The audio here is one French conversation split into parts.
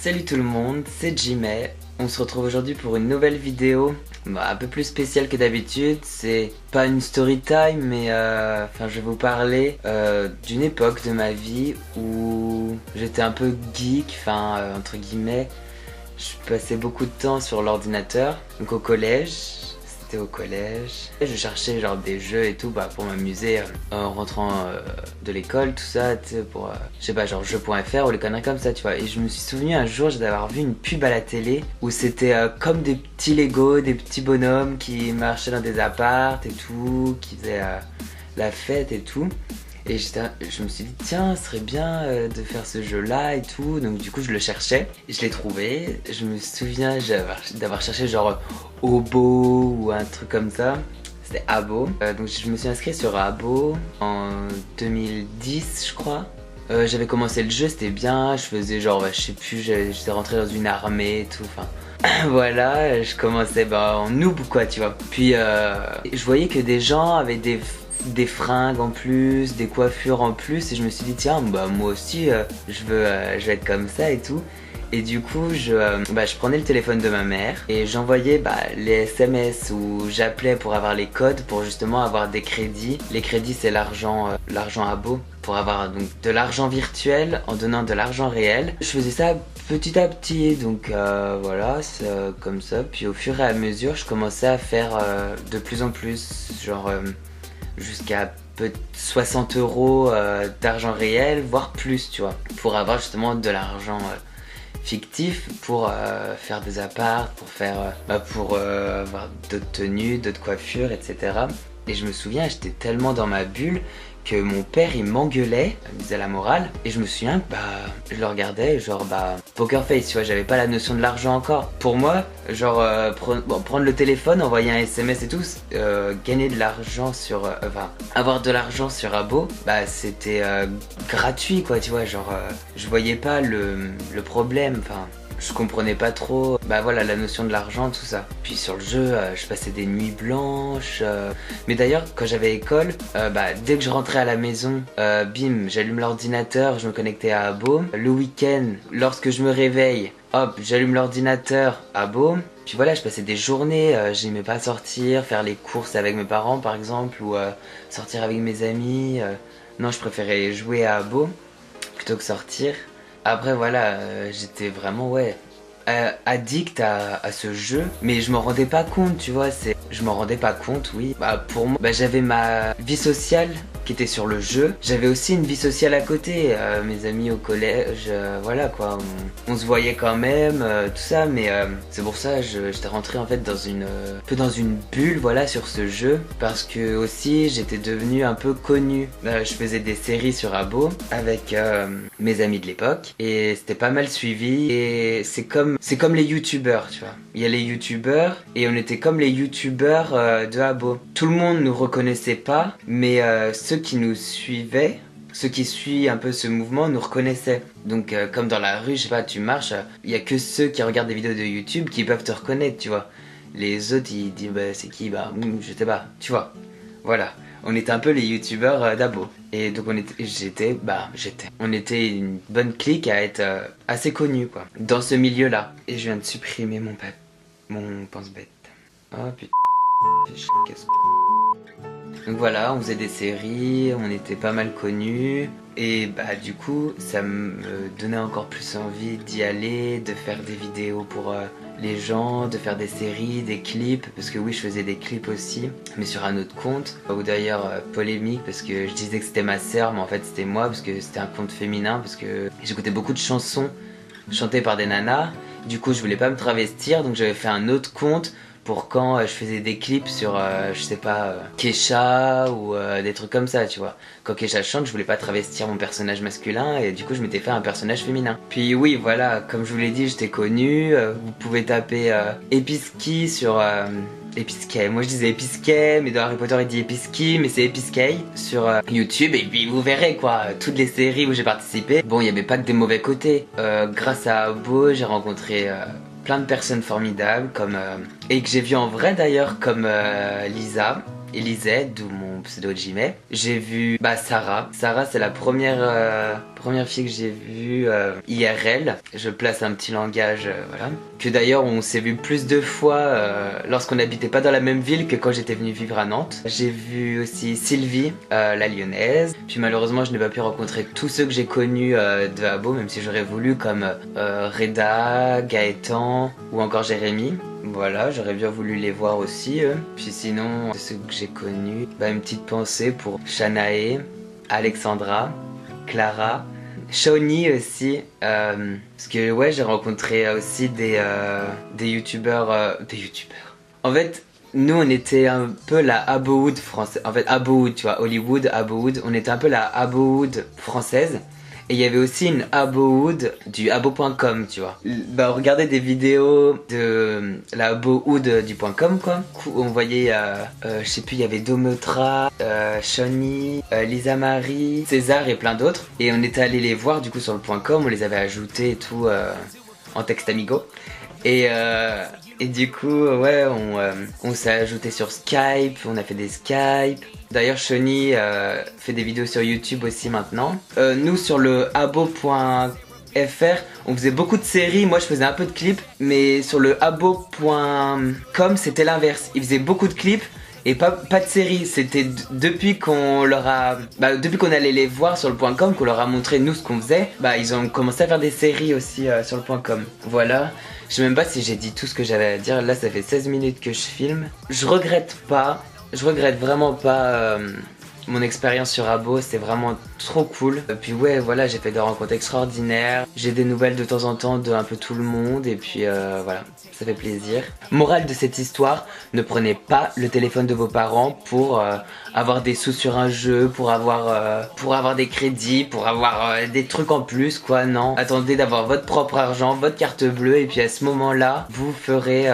Salut tout le monde, c'est Jimmy. On se retrouve aujourd'hui pour une nouvelle vidéo un peu plus spéciale que d'habitude. C'est pas une story time mais je vais vous parler d'une époque de ma vie où j'étais un peu geek, entre guillemets. Je passais beaucoup de temps sur l'ordinateur, donc au collège. Au collège, je cherchais genre des jeux et tout pour m'amuser en rentrant de l'école, tout ça, tu sais, pour je sais pas, genre jeux.fr ou les conneries comme ça, tu vois. Et je me suis souvenu un jour d'avoir vu une pub à la télé où c'était comme des petits Lego, des petits bonhommes qui marchaient dans des appartes et tout, qui faisaient la fête et tout. Et je me suis dit tiens, ce serait bien de faire ce jeu là et tout. Donc du coup je le cherchais et je l'ai trouvé. Je me souviens d'avoir cherché genre Obo ou un truc comme ça. C'était Abo. Donc je me suis inscrit sur Abo en 2010 je crois. J'avais commencé le jeu, c'était bien. Je faisais genre je sais plus, j'étais rentré dans une armée et tout. Voilà, je commençais en noob quoi, tu vois. Puis je voyais que des gens avaient des fringues en plus, des coiffures en plus, et je me suis dit tiens moi aussi je vais être comme ça et tout. Et du coup je prenais le téléphone de ma mère et j'envoyais les SMS où j'appelais pour avoir les codes pour justement avoir des crédits. Les crédits c'est l'argent Abo, pour avoir donc de l'argent virtuel en donnant de l'argent réel. Je faisais ça petit à petit, donc voilà, c'est comme ça. Puis au fur et à mesure je commençais à faire de plus en plus, genre jusqu'à 60 € d'argent réel, voire plus, tu vois, pour avoir justement de l'argent fictif pour faire des apparts, pour faire pour avoir d'autres tenues, d'autres coiffures, etc. Et je me souviens, j'étais tellement dans ma bulle que mon père il m'engueulait, il me disait la morale, et je me souviens je le regardais genre poker face, tu vois, j'avais pas la notion de l'argent encore. Pour moi, genre prendre le téléphone, envoyer un SMS et tout, gagner de l'argent sur avoir de l'argent sur Abo, c'était gratuit quoi, tu vois, genre je voyais pas le problème, je comprenais pas trop voilà, la notion de l'argent, tout ça. Puis sur le jeu, je passais des nuits blanches. Mais d'ailleurs, quand j'avais école, dès que je rentrais à la maison, bim, j'allume l'ordinateur, je me connectais à Abo. Le week-end, lorsque je me réveille, hop, j'allume l'ordinateur, Abo. Puis voilà, je passais des journées, j'aimais pas sortir, faire les courses avec mes parents par exemple, ou sortir avec mes amis. Non, je préférais jouer à Abo plutôt que sortir. Après voilà, j'étais vraiment addict à ce jeu, mais je m'en rendais pas compte, tu vois, je m'en rendais pas compte, oui. Pour moi, j'avais ma vie sociale qui était sur le jeu, j'avais aussi une vie sociale à côté, mes amis au collège, voilà quoi, on se voyait quand même, tout ça, mais c'est pour ça j'étais rentré en fait un peu dans une bulle, voilà, sur ce jeu, parce que aussi j'étais devenu un peu connu. Je faisais des séries sur Abo avec mes amis de l'époque, et c'était pas mal suivi, et c'est comme les youtubeurs, tu vois. Il y a les youtubeurs, et on était comme les youtubeurs de Abo. Tout le monde nous reconnaissait pas, mais ceux qui nous suivaient, ceux qui suivent un peu ce mouvement nous reconnaissaient. Donc comme dans la rue, je sais pas, tu marches, il y a que ceux qui regardent des vidéos de YouTube qui peuvent te reconnaître, tu vois. Les autres ils disent c'est qui, je sais pas, tu vois. Voilà, on était un peu les youtubeurs d'Abo. Et donc on était une bonne clique à être assez connus quoi, dans ce milieu là. Et je viens de supprimer mon pense-bête. Oh putain, qu'est-ce que... Donc voilà, on faisait des séries, on était pas mal connus. Et du coup, ça me donnait encore plus envie d'y aller, de faire des vidéos pour les gens, de faire des séries, des clips. Parce que oui, je faisais des clips aussi, mais sur un autre compte. Ou d'ailleurs, polémique, parce que je disais que c'était ma sœur, mais en fait c'était moi, parce que c'était un compte féminin. Parce que j'écoutais beaucoup de chansons chantées par des nanas. Du coup, je voulais pas me travestir, donc j'avais fait un autre compte pour quand je faisais des clips sur, je sais pas, Kesha ou des trucs comme ça, tu vois. Quand Kesha chante, je voulais pas travestir mon personnage masculin et du coup je m'étais fait un personnage féminin. Puis oui, voilà, comme je vous l'ai dit, j'étais connu. Vous pouvez taper Episki sur... Episkay, moi je disais Episkay, mais dans Harry Potter il dit Episki, mais c'est Episkay sur YouTube, et puis vous verrez quoi, toutes les séries où j'ai participé. Bon, il n'y avait pas que des mauvais côtés. Grâce à Abo, j'ai rencontré plein de personnes formidables, comme et que j'ai vu en vrai d'ailleurs, comme Lisa, Élisée, d'où mon pseudo Jimé. J'ai vu Sarah. Sarah, c'est la première fille que j'ai vue IRL. Je place un petit langage, voilà. Que d'ailleurs on s'est vu plus de fois lorsqu'on n'habitait pas dans la même ville que quand j'étais venu vivre à Nantes. J'ai vu aussi Sylvie, la lyonnaise. Puis malheureusement je n'ai pas pu rencontrer tous ceux que j'ai connus de Abo, même si j'aurais voulu, comme Reda, Gaëtan ou encore Jérémy. Voilà, j'aurais bien voulu les voir aussi. Puis sinon, de ceux que j'ai connus, une petite pensée pour Shanae, Alexandra, Clara, Shawnee aussi, parce que ouais, j'ai rencontré aussi des youtubeurs, En fait, nous on était un peu la Abowood française, en fait Abowood, tu vois, Hollywood, Abowood, on était un peu la Abowood française. Et il y avait aussi une Abowood du abo.com, tu vois. Regardez des vidéos de la Abowood du .com, quoi. On voyait, je sais plus, il y avait Dometra, Shawnee, Lisa Marie, César et plein d'autres. Et on était allé les voir du coup sur le .com, on les avait ajoutés et tout en texte amigo. Et du coup, ouais, on s'est ajouté sur Skype, on a fait des Skype. D'ailleurs, Shawnee fait des vidéos sur YouTube aussi maintenant. Nous, sur le abo.fr, on faisait beaucoup de séries. Moi, je faisais un peu de clips. Mais sur le abo.com, c'était l'inverse. Ils faisaient beaucoup de clips et pas de séries. C'était depuis qu'on leur a... depuis qu'on allait les voir sur le .com, qu'on leur a montré nous ce qu'on faisait, ils ont commencé à faire des séries aussi sur le .com. Voilà. Je sais même pas si j'ai dit tout ce que j'avais à dire. Là, ça fait 16 minutes que je filme. Je regrette vraiment pas mon expérience sur Abo. C'était vraiment trop cool. Et puis ouais, voilà, j'ai fait des rencontres extraordinaires. J'ai des nouvelles de temps en temps de un peu tout le monde. Et puis voilà, ça fait plaisir. Morale de cette histoire, ne prenez pas le téléphone de vos parents pour avoir des sous sur un jeu, pour avoir des crédits, pour avoir des trucs en plus, quoi. Non, attendez d'avoir votre propre argent, votre carte bleue, et puis à ce moment-là, vous ferez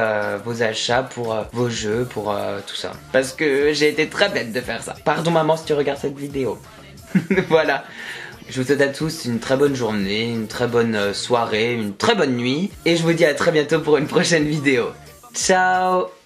vos achats pour vos jeux, pour tout ça. Parce que j'ai été très bête de faire ça. Pardon maman si tu regardes cette vidéo. Voilà. Je vous souhaite à tous une très bonne journée, une très bonne soirée, une très bonne nuit. Et je vous dis à très bientôt pour une prochaine vidéo. Ciao!